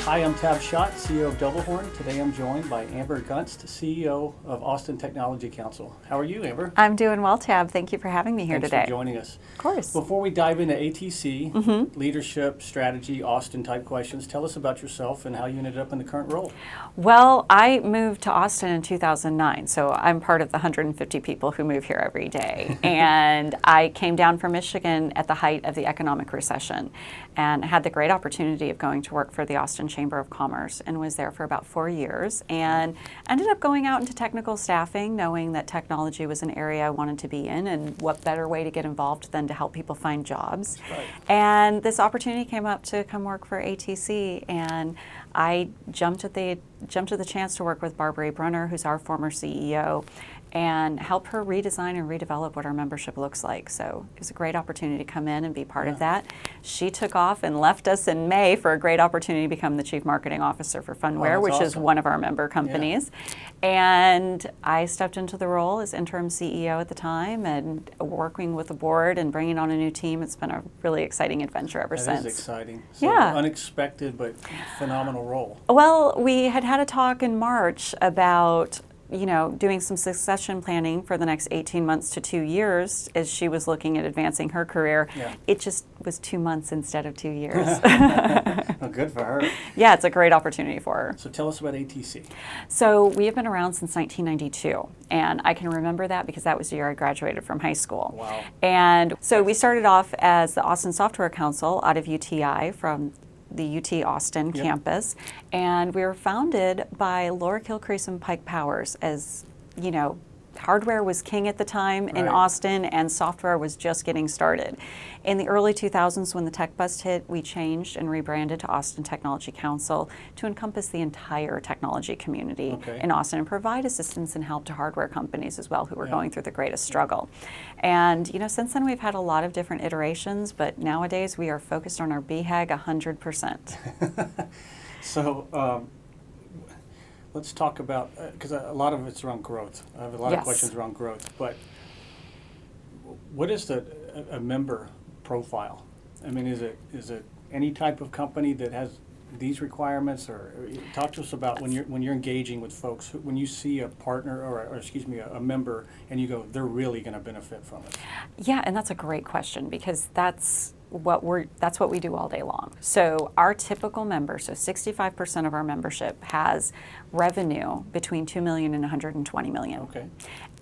Hi, I'm Schadt, CEO of Doublehorn. Today I'm joined by Amber Gunst, CEO of Austin Technology Council. How are you, Amber? I'm doing well, Tab. Thank you for having me here today. Thanks for joining us. Of course. Before we dive into ATC, leadership, strategy, Austin type questions, tell us about yourself and how you ended up in the current role. Well, I moved to Austin in 2009, so I'm part of the 150 people who move here every day. And I came down from Michigan at the height of the economic recession and had the great opportunity of going to work for the Austin Chamber of Commerce and was there for about 4 years and ended up going out into technical staffing, knowing that technology was an area I wanted to be in, and what better way to get involved than to help people find jobs. Right. And this opportunity came up to come work for ATC, and I jumped at the chance to work with Barbara Brunner, who's our former CEO, and help her redesign and redevelop what our membership looks like. So it was a great opportunity to come in and be part of that. She took off and left us in May for a great opportunity to become the Chief Marketing Officer for Funware, which is one of our member companies. And I stepped into the role as interim CEO at the time, and working with the board and bringing on a new team. It's been a really exciting adventure ever since. That is exciting. So unexpected but phenomenal role. Well, we had a talk in March about doing some succession planning for the next 18 months to 2 years as she was looking at advancing her career. It just was 2 months instead of 2 years. Well, good for her. Yeah, it's a great opportunity for her. So tell us about ATC. So we have been around since 1992, and I can remember that because that was the year I graduated from high school. Wow. And so we started off as the Austin Software Council out of UTI from the UT Austin campus, and we were founded by Laura Kilcrease and Pike Powers. As hardware was king at the time in Austin, and software was just getting started. In the early 2000s, when the tech bust hit, we changed and rebranded to Austin Technology Council to encompass the entire technology community in Austin and provide assistance and help to hardware companies as well who were going through the greatest struggle. And since then we've had a lot of different iterations, but nowadays we are focused on our BHAG 100%. So let's talk about, because a lot of it's around growth. I have a lot of questions around growth, but what is a member profile? I mean, is it any type of company that has these requirements, or talk to us about when you're engaging with folks, when you see a partner or a member and you go, they're really going to benefit from it. Yeah, and that's a great question, because that's what we do all day long. So our typical member, so 65% of our membership has revenue between 2 million and 120 million. Okay.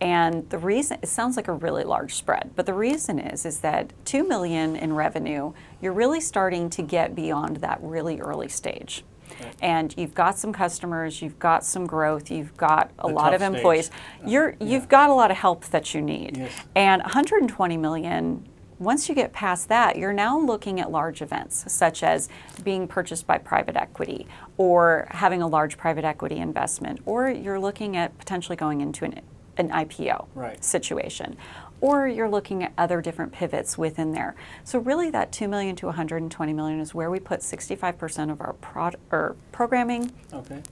And the reason, it sounds like a really large spread, but the reason is that 2 million in revenue, you're really starting to get beyond that really early stage. And you've got some customers, you've got some growth, you've got a lot of employees. You've got a lot of help that you need. Yes. And 120 million, once you get past that, you're now looking at large events, such as being purchased by private equity, or having a large private equity investment, or you're looking at potentially going into an IPO situation, or you're looking at other different pivots within there. So really that 2 million to 120 million is where we put 65% of our programming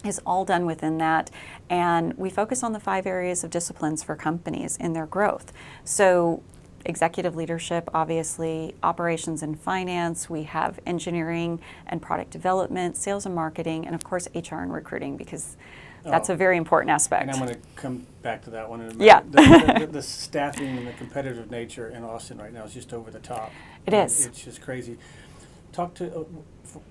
is all done within that. And we focus on the 5 areas of disciplines for companies in their growth. So executive leadership, obviously, operations and finance, we have engineering and product development, sales and marketing, and of course HR and recruiting, because that's a very important aspect. And I'm going to come back to that one in a minute. Yeah. The staffing and the competitive nature in Austin right now is just over the top. It is. It's just crazy. Talk to,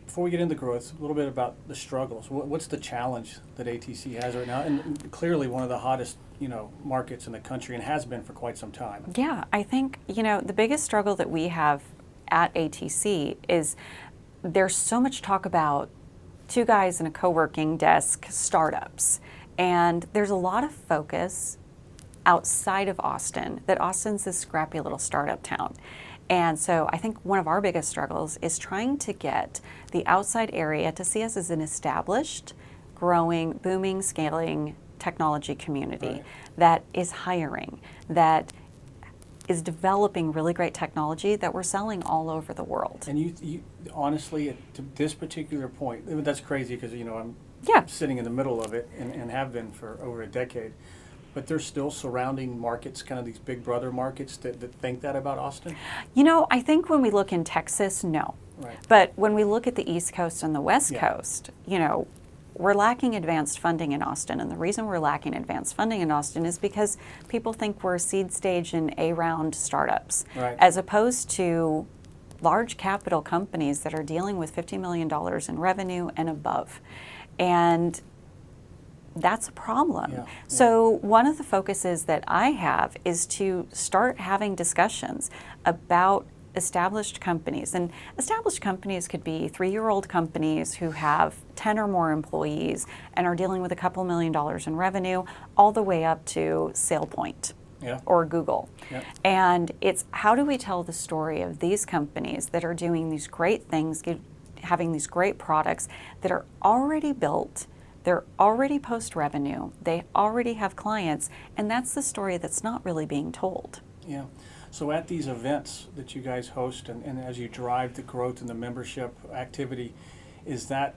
before we get into growth, a little bit about the struggles. What's the challenge that ATC has right now? And clearly one of the hottest markets in the country, and has been for quite some time. Yeah, I think the biggest struggle that we have at ATC is there's so much talk about 2 guys in a co-working desk startups, and there's a lot of focus outside of Austin that Austin's this scrappy little startup town. And so I think one of our biggest struggles is trying to get the outside area to see us as an established, growing, booming, scaling technology community that is hiring, that is developing really great technology that we're selling all over the world. And you honestly, to this particular point, that's crazy because I'm sitting in the middle of it and have been for over a decade. But there's still surrounding markets, kind of these big brother markets that think that about Austin? I think when we look in Texas, no. Right. But when we look at the East Coast and the West Yeah. Coast, we're lacking advanced funding in Austin. And the reason we're lacking advanced funding in Austin is because people think we're seed stage and A-round startups, Right. as opposed to large capital companies that are dealing with $50 million in revenue and above. And that's a problem. Yeah, So one of the focuses that I have is to start having discussions about established companies. And established companies could be 3-year-old companies who have 10 or more employees and are dealing with a couple $1 million in revenue, all the way up to SailPoint. Yeah. Or Google. Yep. And it's how do we tell the story of these companies that are doing these great things, having these great products that are already built, they're already post revenue, they already have clients, and that's the story that's not really being told. Yeah. So at these events that you guys host and as you drive the growth in the membership activity, is that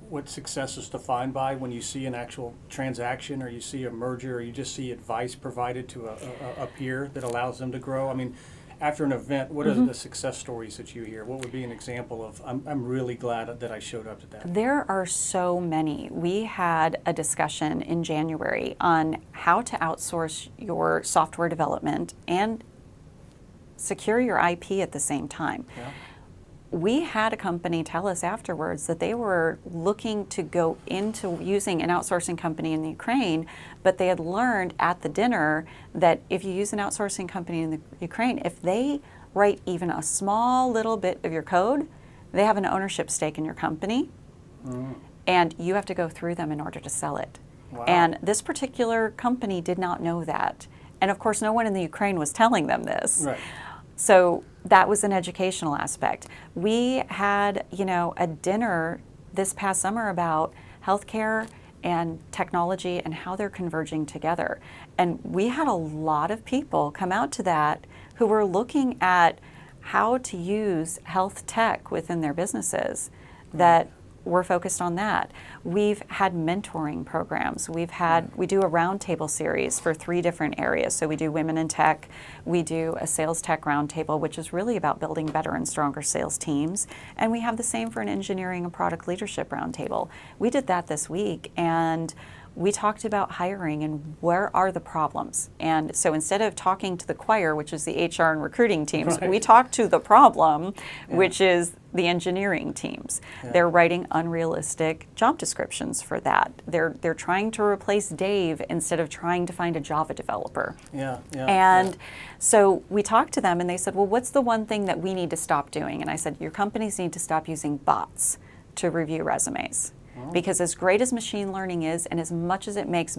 what success is defined by when you see an actual transaction or you see a merger or you just see advice provided to a peer that allows them to grow? I mean, after an event, what are the success stories that you hear? What would be an example of, I'm really glad that I showed up to that? There are so many. We had a discussion in January on how to outsource your software development and secure your IP at the same time. Yeah. We had a company tell us afterwards that they were looking to go into using an outsourcing company in the Ukraine, but they had learned at the dinner that if you use an outsourcing company in the Ukraine, if they write even a small little bit of your code, they have an ownership stake in your company, and you have to go through them in order to sell it. Wow. And this particular company did not know that. And of course, no one in the Ukraine was telling them this. Right. So that was an educational aspect. We had, a dinner this past summer about healthcare and technology and how they're converging together. And we had a lot of people come out to that who were looking at how to use health tech within their businesses that were focused on that. We've had mentoring programs. We do a roundtable series for 3 different areas. So we do women in tech, we do a sales tech roundtable, which is really about building better and stronger sales teams. And we have the same for an engineering and product leadership roundtable. We did that this week, and we talked about hiring and where are the problems. And so instead of talking to the choir, which is the HR and recruiting teams, Right. we talked to the problem, which is the engineering teams. Yeah. They're writing unrealistic job descriptions for that. They're trying to replace Dave instead of trying to find a Java developer. Yeah. And so we talked to them and they said, well, what's the one thing that we need to stop doing? And I said, your companies need to stop using bots to review resumes. Because as great as machine learning is, and as much as it makes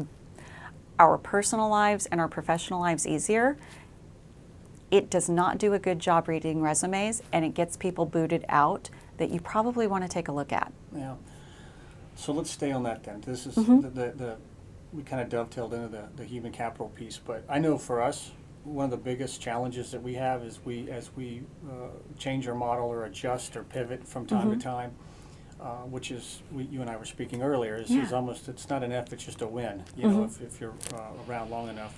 our personal lives and our professional lives easier, it does not do a good job reading resumes, and it gets people booted out that you probably want to take a look at. Yeah. So let's stay on that then. This is we kind of dovetailed into the human capital piece, but I know for us, one of the biggest challenges that we have is as we change our model or adjust or pivot from time to time, which is, you and I were speaking earlier, is almost, it's not an F, it's just a win, if you're around long enough.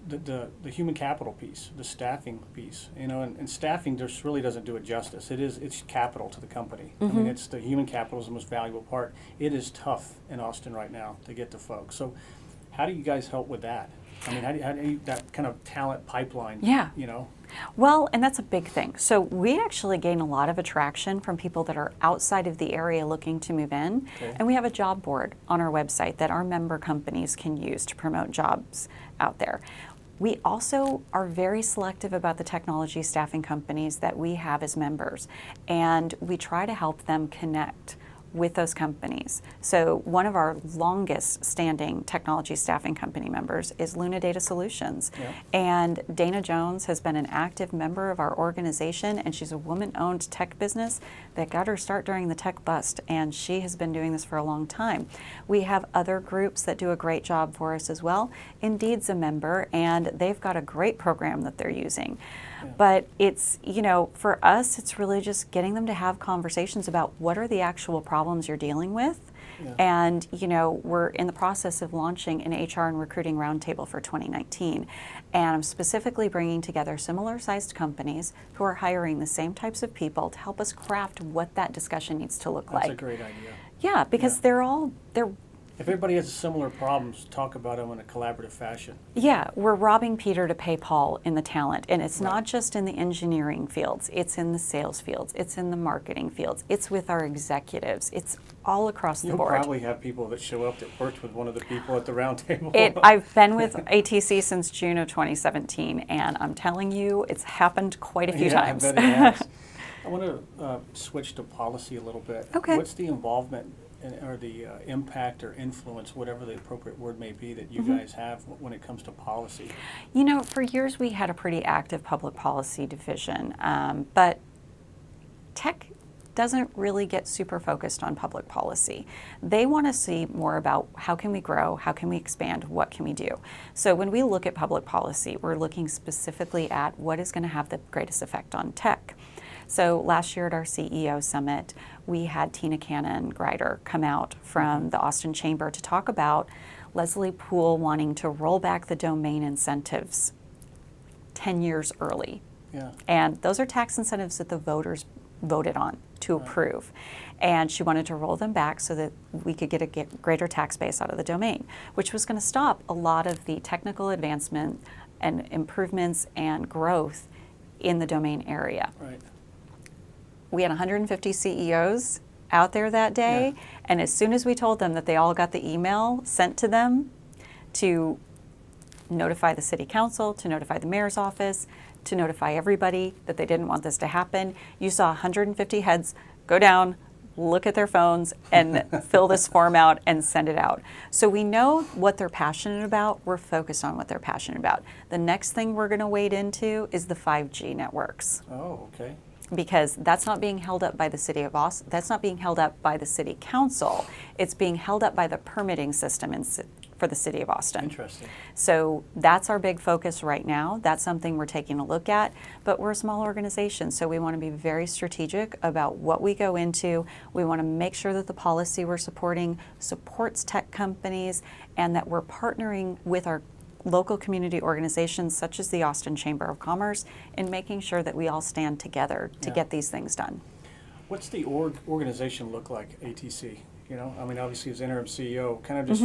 The human capital piece, the staffing piece, and staffing just really doesn't do it justice. It's capital to the company. I mean, it's the human capital is the most valuable part. It is tough in Austin right now to get the folks. So how do you guys help with that? I mean, how do you, that kind of talent pipeline, Well, and that's a big thing. So we actually gain a lot of attraction from people that are outside of the area looking to move in. Okay. And we have a job board on our website that our member companies can use to promote jobs out there. We also are very selective about the technology staffing companies that we have as members, and we try to help them connect with those companies. So one of our longest standing technology staffing company members is Luna Data Solutions. Yeah. And Dana Jones has been an active member of our organization, and she's a woman-owned tech business that got her start during the tech bust, and she has been doing this for a long time. We have other groups that do a great job for us as well. Indeed's a member, and they've got a great program that they're using. But it's, for us, it's really just getting them to have conversations about what are the actual problems you're dealing with Yeah. And, we're in the process of launching an HR and recruiting roundtable for 2019. And I'm specifically bringing together similar sized companies who are hiring the same types of people to help us craft what that discussion needs to look like. That's a great idea. Yeah, because they're If everybody has similar problems, talk about them in a collaborative fashion. Yeah, we're robbing Peter to pay Paul in the talent. And it's Right. not just in the engineering fields, it's in the sales fields, it's in the marketing fields, it's with our executives, it's all across the You'll board. probably have people that show up that worked with one of the people at the round table. I've been with ATC since June of 2017, and I'm telling you, it's happened quite a few times. I bet it has. I want to switch to policy a little bit. Okay. What's the involvement or the impact or influence, whatever the appropriate word may be, that you Mm-hmm. guys have when it comes to policy? For years we had a pretty active public policy division, but tech doesn't really get super focused on public policy. They want to see more about how can we grow, how can we expand, what can we do. So when we look at public policy, we're looking specifically at what is going to have the greatest effect on tech. So last year at our CEO Summit, we had Tina Cannon-Greider come out from the Austin Chamber to talk about Leslie Poole wanting to roll back the domain incentives 10 years early. Yeah. And those are tax incentives that the voters voted on to approve. And she wanted to roll them back so that we could get a greater tax base out of the domain, which was going to stop a lot of the technical advancement and improvements and growth in the domain area. Right. We had 150 CEOs out there that day, and as soon as we told them that they all got the email sent to them to notify the city council, to notify the mayor's office, to notify everybody that they didn't want this to happen, you saw 150 heads go down, look at their phones, and fill this form out and send it out. So we know what they're passionate about. We're focused on what they're passionate about. The next thing we're going to wade into is the 5G networks. Oh, okay. Because that's not being held up by the city of Austin. That's not being held up by the city council. It's being held up by the permitting system for the city of Austin. Interesting. So that's our big focus right now. That's something we're taking a look at. But we're a small organization, so we want to be very strategic about what we go into. We want to make sure that the policy we're supporting supports tech companies and that we're partnering with our local community organizations such as the Austin Chamber of Commerce in making sure that we all stand together to get these things done. What's the organization look like, ATC? Obviously as interim CEO, kind of just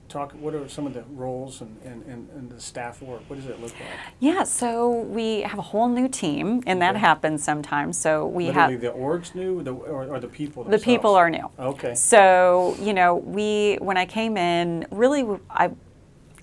talk, what are some of the roles and the staff work? What does it look like? Yeah, so we have a whole new team, and that happens sometimes. So we Literally have the org's new, or the people the themselves? people are new. Okay. So when I came in, really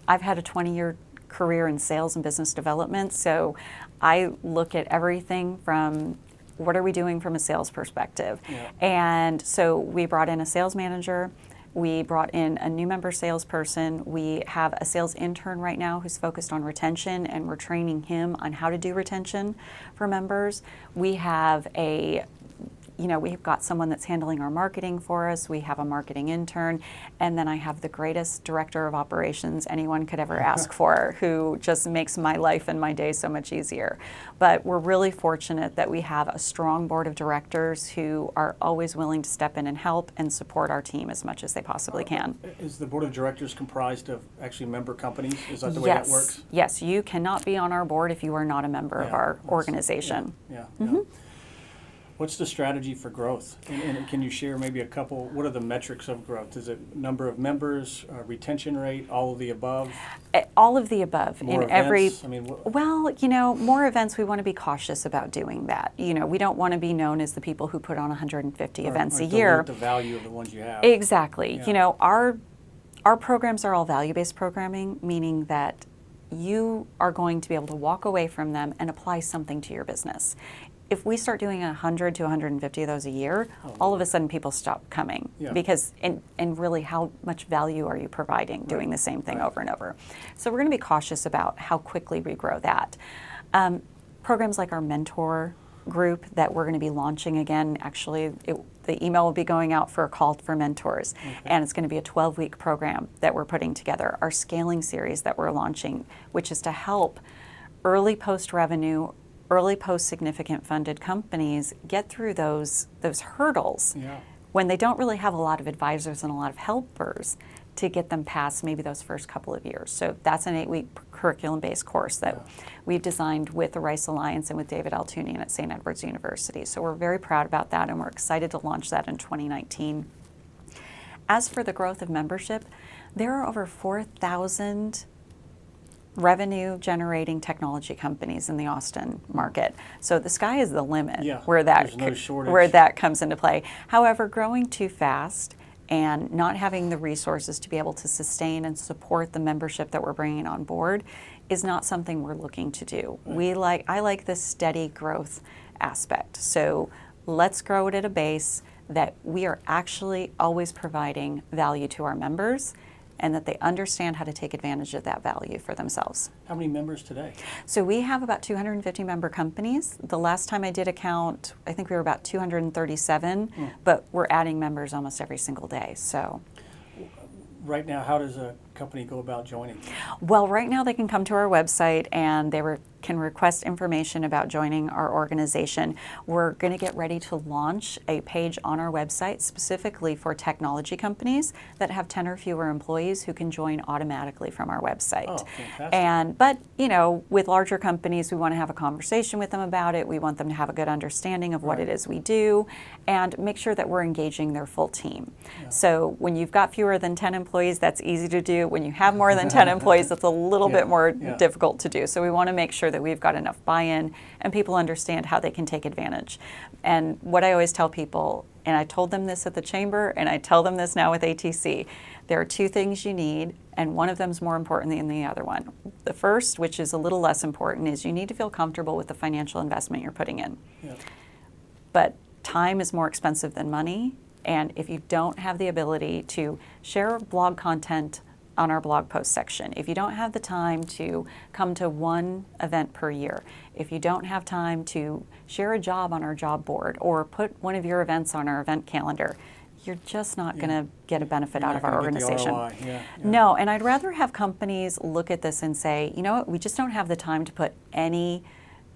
I've had a 20-year career in sales and business development, so I look at everything from what are we doing from a sales perspective. Yeah. And so we brought in a sales manager, we brought in a new member salesperson, we have a sales intern right now who's focused on retention, and we're training him on how to do retention for members. We have we've got someone that's handling our marketing for us. We have a marketing intern. And then I have the greatest director of operations anyone could ever ask for, who just makes my life and my day so much easier. But we're really fortunate that we have a strong board of directors who are always willing to step in and help and support our team as much as they possibly can. Is the board of directors comprised of actually member companies? Is that the way that works? Yes, you cannot be on our board if you are not a member of our organization. Yeah. What's the strategy for growth? And can you share maybe a couple, what are the metrics of growth? Is it number of members, retention rate, all of the above? All of the above. More events? More events, we want to be cautious about doing that. We don't want to be known as the people who put on 150 events a year. The value of the ones you have. Exactly. Yeah. Our programs are all value-based programming, meaning that you are going to be able to walk away from them and apply something to your business. If we start doing 100 to 150 of those a year, all of a sudden people stop coming because, and really how much value are you providing doing the same thing over and over? So we're going to be cautious about how quickly we grow that. Programs like our mentor group that we're going to be launching again, actually the email will be going out for a call for mentors, and it's going to be a 12-week program that we're putting together. Our scaling series that we're launching, which is to help early post-revenue, early post-significant funded companies get through those hurdles when they don't really have a lot of advisors and a lot of helpers to get them past maybe those first couple of years. So that's an 8-week curriculum-based course that we've designed with the Rice Alliance and with David Altunian at St. Edward's University. So we're very proud about that, and we're excited to launch that in 2019. As for the growth of membership, there are over 4,000 revenue-generating technology companies in the Austin market. So the sky is the limit where that comes into play. However, growing too fast and not having the resources to be able to sustain and support the membership that we're bringing on board is not something we're looking to do. I like the steady growth aspect. So let's grow it at a base that we are actually always providing value to our members, and that they understand how to take advantage of that value for themselves. How many members today? So we have about 250 member companies. The last time I did a count, I think we were about 237, but we're adding members almost every single day. So, right now, how does a company go about joining? Well, right now they can come to our website and they can request information about joining our organization. We're going to get ready to launch a page on our website specifically for technology companies that have 10 or fewer employees who can join automatically from our website. Oh, fantastic. But with larger companies, we want to have a conversation with them about it. We want them to have a good understanding of what it is we do and make sure that we're engaging their full team. So when you've got fewer than 10 employees, that's easy to do. When you have more than 10 employees, that's a little bit more difficult to do. So we want to make sure that we've got enough buy-in and people understand how they can take advantage. And what I always tell people, and I told them this at the chamber and I tell them this now with ATC, there are 2 things you need, and one of them is more important than the other one. The first, which is a little less important, is you need to feel comfortable with the financial investment you're putting in. But time is more expensive than money, and if you don't have the ability to share blog content on our blog post section, if you don't have the time to come to one event per year, if you don't have time to share a job on our job board or put one of your events on our event calendar, you're just not going to get a benefit out of our organization. No, and I'd rather have companies look at this and say, you know what, we just don't have the time to put any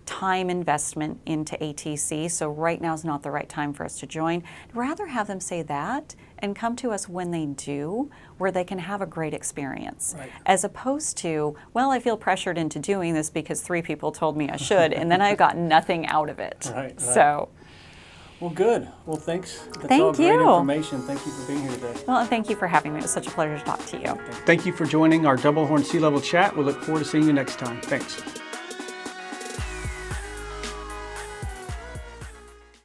time investment into ATC, so right now is not the right time for us to join. I'd rather have them say that and come to us when they do, where they can have a great experience, as opposed to, well, I feel pressured into doing this because 3 people told me I should, and then I got nothing out of it. So. Well, good. Well, thanks. That's Thank all great you. information. Thank you for being here today. Well, and thank you for having me. It was such a pleasure to talk to you. Thank you for joining our Double Horn C-Level chat. We look forward to seeing you next time. Thanks.